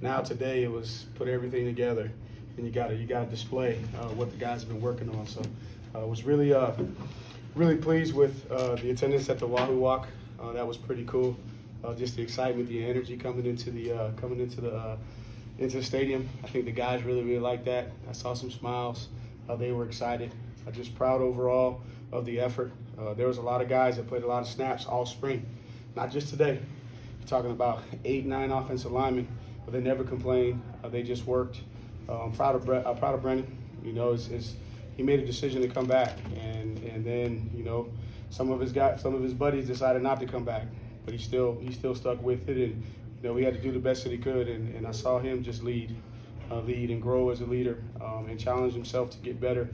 Now today it was put everything together, and you got to display what the guys have been working on. So I was really pleased with the attendance at the Wahoo Walk. That was pretty cool. Just the excitement, the energy coming into the stadium. I think the guys really liked that. I saw some smiles. They were excited. I'm just proud overall of the effort. There was a lot of guys that played a lot of snaps all spring, not just today. You're talking about 8, 9 offensive linemen, but they never complained. They just worked. I'm proud of Brennan. You know, he made a decision to come back, and then some of his buddies decided not to come back, but he still stuck with it, and we had to do the best that he could, and I saw him just lead and grow as a leader, and challenge himself to get better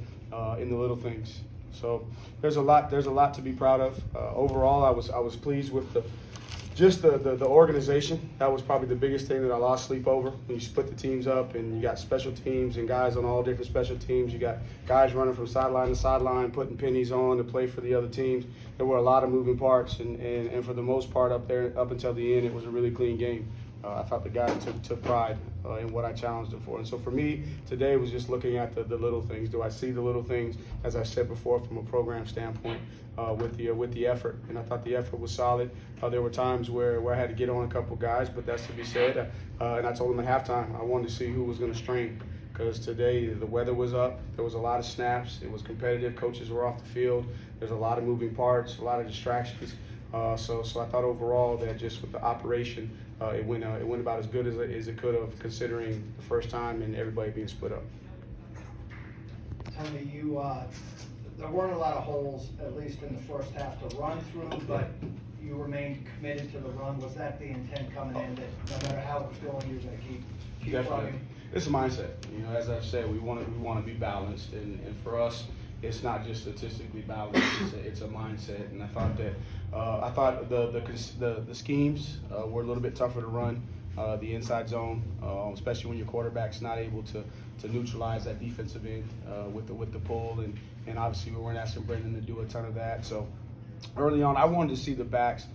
in the little things. So there's a lot to be proud of. Overall, I was pleased with the organization. That was probably the biggest thing that I lost sleep over. When you split the teams up and you got special teams and guys on all different special teams, you got guys running from sideline to sideline, putting pennies on to play for the other teams. There were a lot of moving parts, and for the most part up until the end, it was a really clean game. I thought the guys took pride in what I challenged them for. And so for me, today was just looking at the little things. Do I see the little things, as I said before, from a program standpoint with the effort? And I thought the effort was solid. There were times where I had to get on a couple guys, but that's to be said. And I told them at halftime I wanted to see who was going to strain. Because today the weather was up, there was a lot of snaps, it was competitive, coaches were off the field, there's a lot of moving parts, a lot of distractions. So I thought overall that just with the operation, it went about as good as it could have, considering the first time and everybody being split up. Tony, there weren't a lot of holes, at least in the first half, to run through, but you remained committed to the run. Was that the intent coming in, that no matter how it was going, you're going to keep running? It's a mindset. As I've said, we want to be balanced, and for us, it's not just statistically balanced. It's a mindset, and I thought that the schemes were a little bit tougher to run. The inside zone, especially when your quarterback's not able to neutralize that defensive end with the pull, and obviously we weren't asking Brendan to do a ton of that. So early on, I wanted to see the backs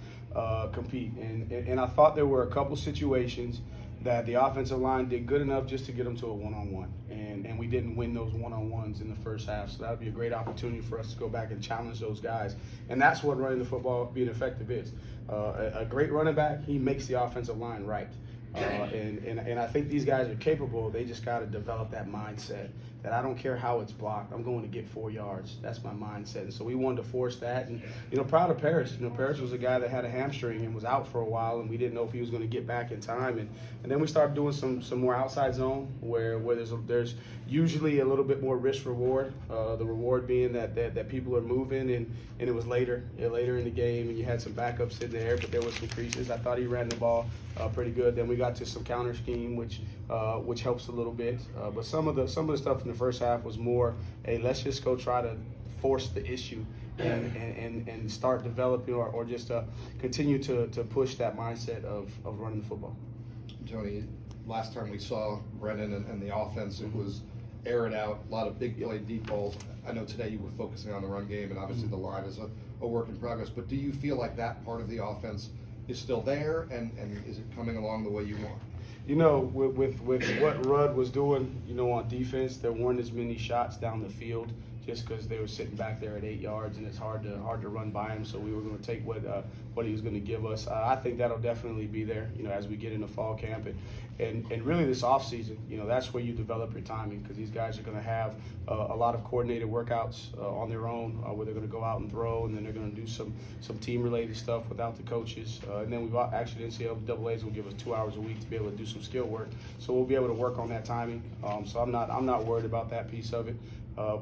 compete, and I thought there were a couple situations that the offensive line did good enough just to get them to a one-on-one, and we didn't win those one-on-ones in the first half. So that would be a great opportunity for us to go back and challenge those guys, and that's what running the football, being effective is. A great running back, he makes the offensive line right. And I think these guys are capable. They just got to develop that mindset that I don't care how it's blocked, I'm going to get 4 yards. That's my mindset. And so we wanted to force that. And proud of Paris. Paris was a guy that had a hamstring and was out for a while, and we didn't know if he was going to get back in time. And then we started doing some more outside zone where there's usually a little bit more risk reward. The reward being that people are moving, and it was later in the game, and you had some backups in there, but there was some creases. I thought he ran the ball pretty good. Then we got to some counter scheme, which helps a little bit. But some of the stuff in the first half was more, hey, let's just go try to force the issue and start developing or just continue to push that mindset of running the football. Tony, last time we saw Brennan and the offense, it was air it out, a lot of big deep balls. I know today you were focusing on the run game, and obviously the line is a work in progress, but do you feel like that part of the offense is still there, and is it coming along the way you want? With what Rudd was doing, on defense, there weren't as many shots down the field just because they were sitting back there at 8 yards, and it's hard to run by him. So we were going to take what he was going to give us. I think that'll definitely be there, as we get into fall camp and really this off season. That's where you develop your timing, because these guys are going to have a lot of coordinated workouts on their own, where they're going to go out and throw, and then they're going to do some team related stuff without the coaches. And then we've actually NCAA is going to give us 2 hours a week to be able to do some skill work. So we'll be able to work on that timing. So I'm not worried about that piece of it.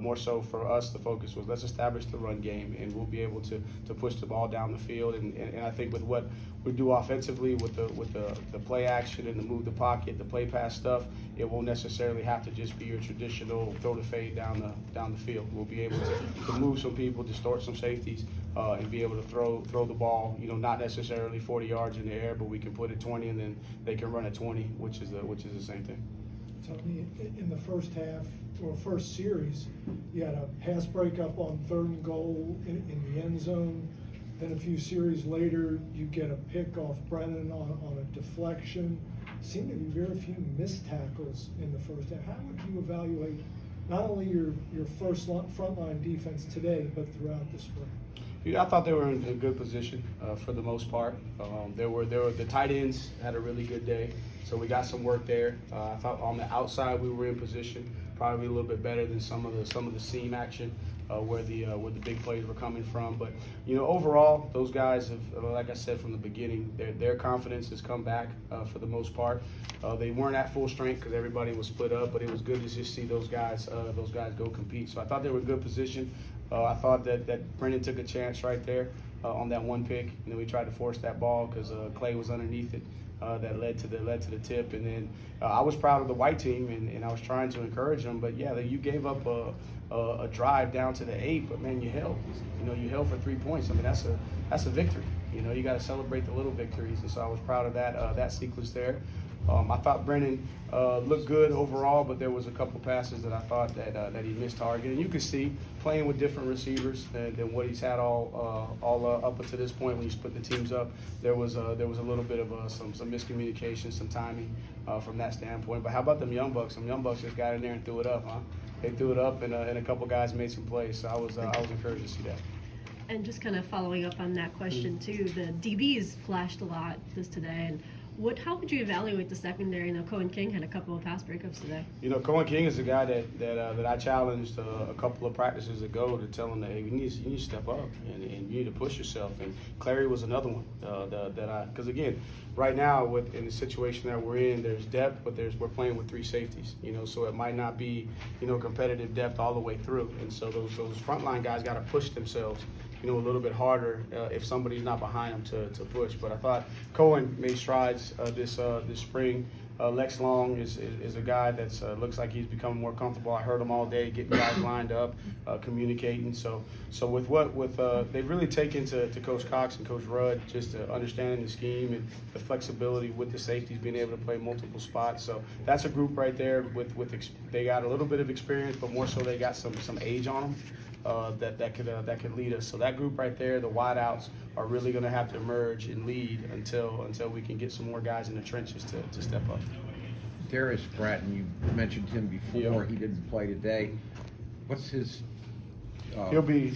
More so for us, the focus was let's establish the run game, and we'll be able to push the ball down the field. And I think with what we do offensively with the play action and the move the pocket, the play pass stuff, it won't necessarily have to just be your traditional throw the fade down the field. We'll be able to move some people, distort some safeties, and be able to throw the ball. Not necessarily 40 yards in the air, but we can put it 20, and then they can run at 20, which is the same thing. Tony, in the first half or first series, you had a pass breakup on 3rd and goal in the end zone. Then a few series later, you get a pick off Brennan on a deflection. seemed to be very few missed tackles in the first half. How would you evaluate not only your frontline defense today, but throughout the spring? Yeah, I thought they were in a good position for the most part. The tight ends had a really good day, so we got some work there. I thought on the outside we were in position, probably a little bit better than some of the seam action where the big plays were coming from. But overall, those guys have, like I said from the beginning, their confidence has come back for the most part. They weren't at full strength because everybody was split up, but it was good to just see those guys go compete. So I thought they were in good position. I thought that Brendan took a chance right there on that one pick. We tried to force that ball because Clay was underneath it. That led to the tip, and then I was proud of the white team, and I was trying to encourage them. But yeah, you gave up a drive down to the 8, but man, you held. You held for 3 points. I mean, that's a victory. You got to celebrate the little victories, and so I was proud of that sequence there. I thought Brennan looked good overall, but there was a couple passes that I thought that he missed target. And you could see playing with different receivers than what he's had all up until this point when you split the teams up. There was a little bit of some miscommunication, some timing from that standpoint. But how about them Young Bucks? Some Young Bucks just got in there and threw it up, huh? They threw it up, and a couple guys made some plays. So I was encouraged to see that. And just kind of following up on that question too, the DBs flashed a lot today, and how would you evaluate the secondary? Cohen King had a couple of pass breakups today. Cohen King is a guy that I challenged a couple of practices ago to tell him that, hey, you need to step up and you need to push yourself. And Clary was another one because again, right now in the situation that we're in, there's depth, but we're playing with 3 safeties. So it might not be competitive depth all the way through. And so those frontline guys got to push themselves a little bit harder if somebody's not behind them to push. But I thought Cohen made strides this spring. Lex Long is a guy that looks like he's becoming more comfortable. I heard him all day getting guys lined up, communicating. So they've really taken to Coach Cox and Coach Rudd just understanding the scheme and the flexibility with the safeties being able to play multiple spots. So that's a group right there they got a little bit of experience, but more so they got some age on them. That could lead us. So that group right there, the wideouts, are really going to have to emerge and lead until we can get some more guys in the trenches to step up. Darius Bratton, you mentioned him before. Yeah. He didn't play today. What's his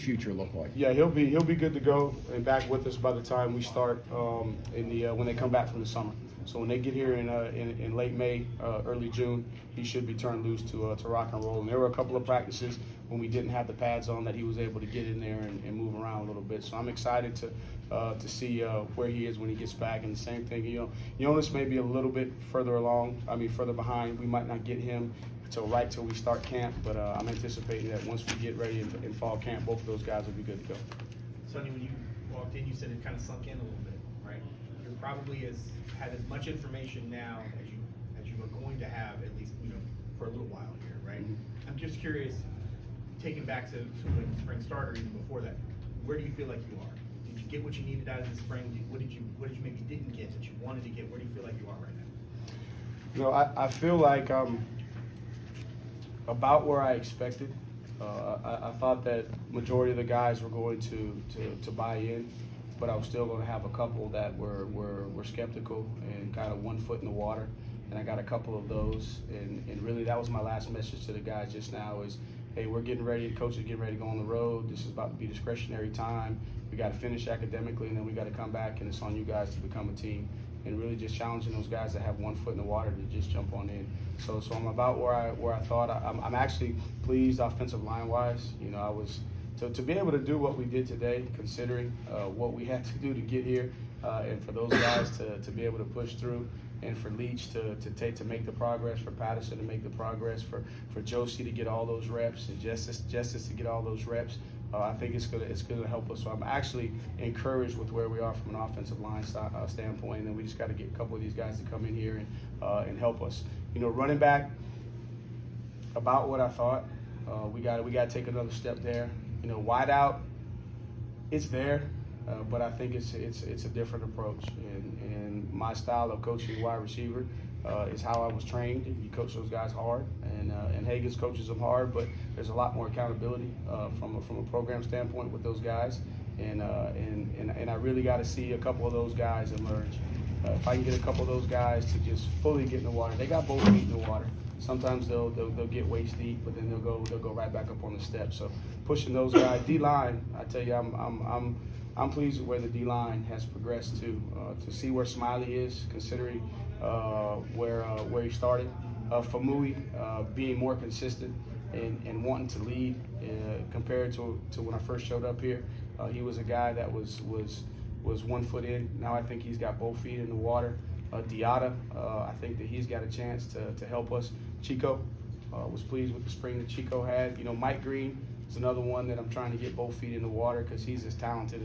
future look like? Yeah, he'll be good to go and back with us by the time we start when they come back from the summer. So when they get here in late May, early June, he should be turned loose to rock and roll. And there were a couple of practices when we didn't have the pads on that he was able to get in there and move around a little bit. So I'm excited to see where he is when he gets back. And the same thing, Jonas may be a little bit further behind. We might not get him till we start camp, but I'm anticipating that once we get ready in fall camp, both of those guys will be good to go. Sonny, when you walked in, you said it kind of sunk in a little bit, right? You're probably had as much information now as you were going to have, at least for a little while here, right? Mm-hmm. I'm just curious, taking back to when spring started, or even before that, where do you feel like you are? Did you get what you needed out of the spring? What did you maybe didn't get that you wanted to get? Where do you feel like you are right now? I feel like I'm about where I expected. I thought that majority of the guys were going to buy in, but I was still going to have a couple that were skeptical and kind of 1 foot in the water. And I got a couple of those, and really that was my last message to the guys just now is, hey, we're getting ready, the coach is getting ready to go on the road. This is about to be discretionary time. We got to finish academically, and then we got to come back, and it's on you guys to become a team. And really just challenging those guys that have 1 foot in the water to just jump on in. So I'm about where I thought. I'm actually pleased offensive line wise. I was to be able to do what we did today, considering what we had to do to get here, and for those guys to be able to push through, and for Leach to make the progress, for Patterson to make the progress, for Josie to get all those reps, and Justice to get all those reps. I think it's gonna help us. So I'm actually encouraged with where we are from an offensive line standpoint, and then we just got to get a couple of these guys to come in here and help us. Running back, about what I thought. We got to take another step there. Wide out, it's there, but I think it's a different approach. And my style of coaching wide receiver is how I was trained. You coach those guys hard, and Hagan's coaches them hard, but there's a lot more accountability from a program standpoint with those guys. And I really got to see a couple of those guys emerge. if I can get a couple of those guys to just fully get in the water, they got both feet in the water. Sometimes they'll get waist deep, but then they'll go right back up on the steps. So pushing those guys, D-line, I tell you, I'm pleased with where the D-line has progressed to see where Smiley is, considering where he started. Famui being more consistent and wanting to lead compared to when I first showed up here. He was a guy that was 1 foot in. Now I think he's got both feet in the water. Diata, I think that he's got a chance to help us. Chico, was pleased with the spring that Chico had. You know, Mike Green is another one that I'm trying to get both feet in the water because he's as talented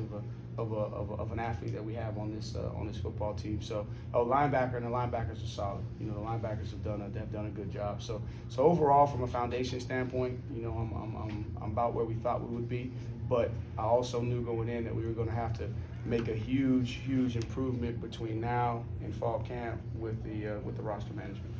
of an athlete that we have on this football team. So, linebacker, and the linebackers are solid. You know, the linebackers have done a good job. So overall, from a foundation standpoint, you know, I'm about where we thought we would be. But I also knew going in that we were going to have to make a huge improvement between now and fall camp with the roster management.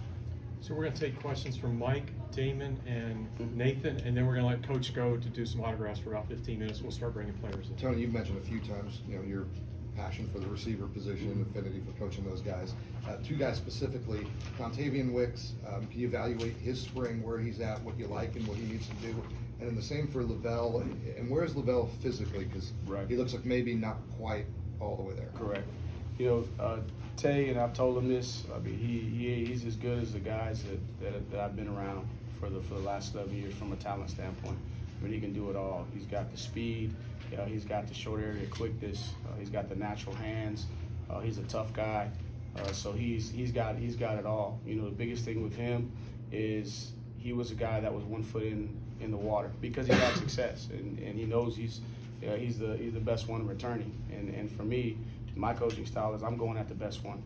So we're going to take questions from Mike, Damon, and Nathan, and then we're going to let Coach go to do some autographs for about 15 minutes. We'll start bringing players in. Tony, you've mentioned a few times, you know, your passion for the receiver position, affinity for coaching those guys. 2 guys specifically, Contavian Wicks, can you evaluate his spring, where he's at, what you like and what he needs to do? And then the same for Lavelle. And where's Lavelle physically? Because he looks like maybe not quite all the way there. Correct. You know, Tay, and I've told him this, I mean, he's as good as the guys that I've been around for the last 11 years from a talent standpoint. I mean, he can do it all. He's got the speed, he's got the short area quickness, he's got the natural hands, he's a tough guy. So he's got it all. You know, the biggest thing with him is he was a guy that was 1 foot in the water because he had success, and he knows he's the best one returning. And for me, my coaching style is I'm going at the best one,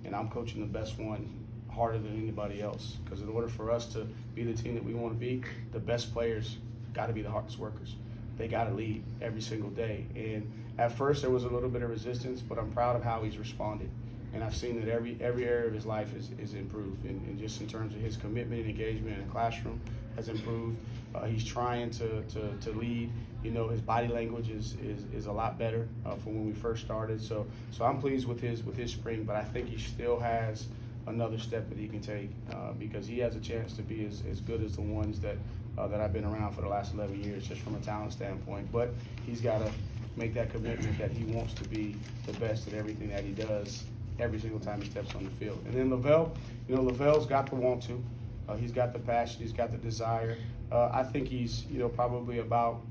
and I'm coaching the best one harder than anybody else. Because in order for us to be the team that we want to be, the best players got to be the hardest workers. They got to lead every single day. And at first there was a little bit of resistance, but I'm proud of how he's responded. And I've seen that every area of his life is improved, and just in terms of his commitment and engagement in the classroom has improved. He's trying to lead. You know, his body language is a lot better from when we first started. So I'm pleased with his spring, but I think he still has another step that he can take because he has a chance to be as good as the ones that I've been around for the last 11 years, just from a talent standpoint. But he's got to make that commitment that he wants to be the best at everything that he does every single time he steps on the field. And then Lavelle, you know, Lavelle's got the want to. He's got the passion. He's got the desire. I think he's, you know, probably about,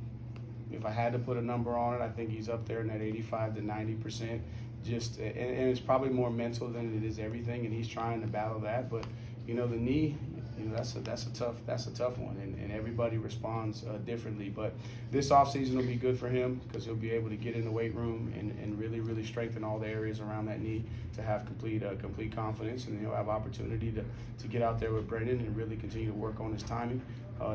if I had to put a number on it, I think he's up there in that 85 to 90%. Just and it's probably more mental than it is everything, and he's trying to battle that. But you know, the knee, you know, that's a tough one, and everybody responds differently. But this offseason will be good for him because he'll be able to get in the weight room and really strengthen all the areas around that knee to have complete confidence, and he'll have opportunity to get out there with Brendan and really continue to work on his timing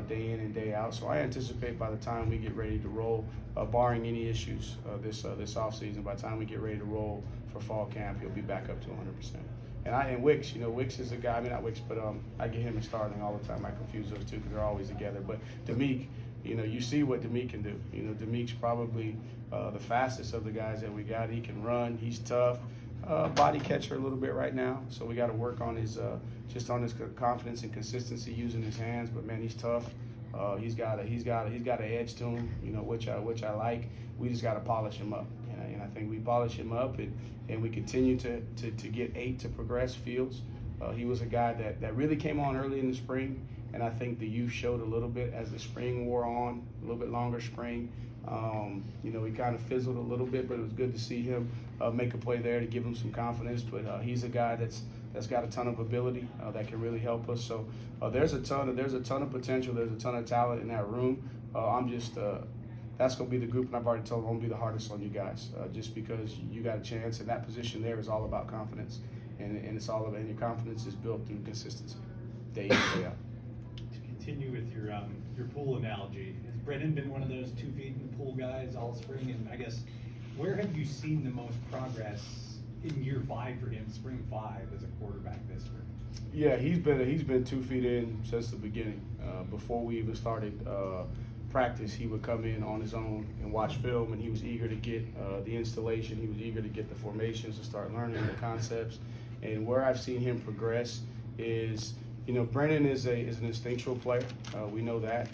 day in and day out. So I anticipate by the time we get ready to roll, barring any issues this offseason, by the time we get ready to roll for fall camp, he'll be back up to 100%. And Wicks, you know, Wicks is a guy, I mean, not Wicks, but I get him and Starling all the time. I confuse those two because they're always together. But Demeek, you know, you see what Demeek can do. You know, Demeek's probably the fastest of the guys that we got. He can run. He's tough. Body catcher a little bit right now, so we got to work on his confidence and consistency using his hands. But man, he's tough. He's got an edge to him, you know, which I like. We just got to polish him up, and I think we polish him up, and we continue to get 8 to progress. Fields, he was a guy that really came on early in the spring, and I think the youth showed a little bit as the spring wore on, a little bit longer spring. You know, he kind of fizzled a little bit, but it was good to see him make a play there to give him some confidence. But he's a guy that's got a ton of ability that can really help us. So there's a ton of potential. There's a ton of talent in that room. That's going to be the group, and I've already told them I'm going to be the hardest on you guys, just because you got a chance, and that position there is all about confidence, and it's all about, and your confidence is built through consistency, day in, day out. To continue with your pool analogy, has Brendan been one of those 2 feet in the pool guys all spring? And I guess, where have you seen the most progress in year 5 for him, spring 5, as a quarterback this spring? Yeah, he's been 2 feet in since the beginning, before we even started practice, he would come in on his own and watch film, and he was eager to get the installation. He was eager to get the formations and start learning the concepts. And where I've seen him progress is, Brennan is an instinctual player. We know that.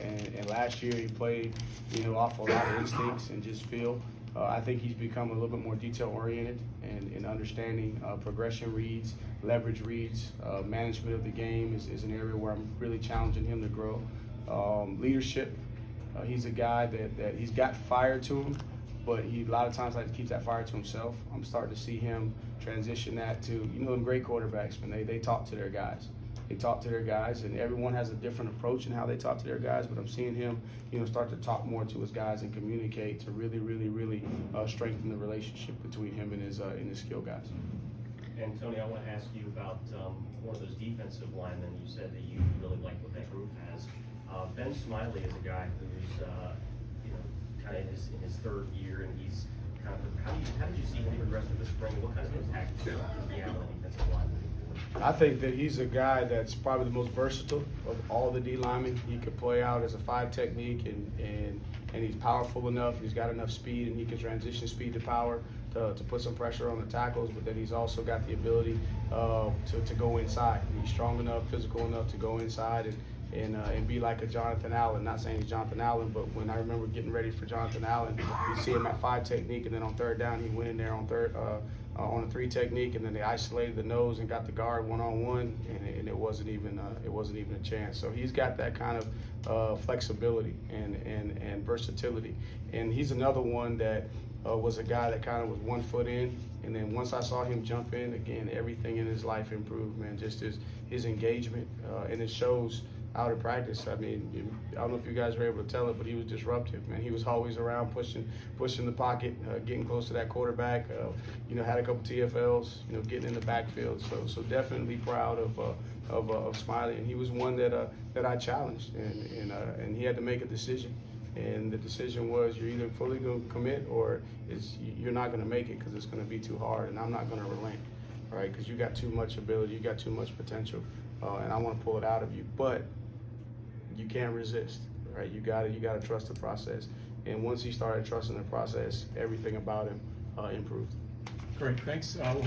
And last year he played, off a lot of instincts and just feel. I think he's become a little bit more detail-oriented and in understanding progression reads, leverage reads, management of the game is an area where I'm really challenging him to grow. Leadership, he's a guy that he's got fire to him, but he a lot of times likes to keep that fire to himself. I'm starting to see him transition that to, them great quarterbacks, man, they talk to their guys. They talk to their guys, and everyone has a different approach in how they talk to their guys, but I'm seeing him, start to talk more to his guys and communicate to really, really, really strengthen the relationship between him and his skill guys. And Tony, I want to ask you about one of those defensive linemen. You said that you really like what that group has. Ben Smiley is a guy who's, kind of in his third year, and he's kind of, how did you see him progress this spring? What kind of impact did he have on the defensive line? I think that he's a guy that's probably the most versatile of all the D linemen. He could play out as a 5 technique, and he's powerful enough. He's got enough speed, and he can transition speed to power to put some pressure on the tackles. But then he's also got the ability to go inside. He's strong enough, physical enough to go inside and be like a Jonathan Allen. Not saying he's Jonathan Allen, but when I remember getting ready for Jonathan Allen, you see him at 5 technique, and then on third down he went in there on a 3 technique, and then they isolated the nose and got the guard one-on-one, and it wasn't even a chance. So he's got that kind of flexibility and versatility, and he's another one that was a guy that kind of was 1 foot in, and then once I saw him jump in, again, everything in his life improved, man. Just his engagement, and it shows out of practice. I mean, I don't know if you guys were able to tell it, but he was disruptive, man. He was always around pushing the pocket, getting close to that quarterback. Had a couple TFLs, getting in the backfield. So definitely proud of Smiley, and he was one that I challenged, and he had to make a decision. And the decision was, you're either fully going to commit or you're not going to make it because it's going to be too hard, and I'm not going to relent, right? Because you got too much ability, you got too much potential, and I want to pull it out of you. But you can't resist, right? You got to trust the process. And once he started trusting the process, everything about him improved. Great, thanks. We'll have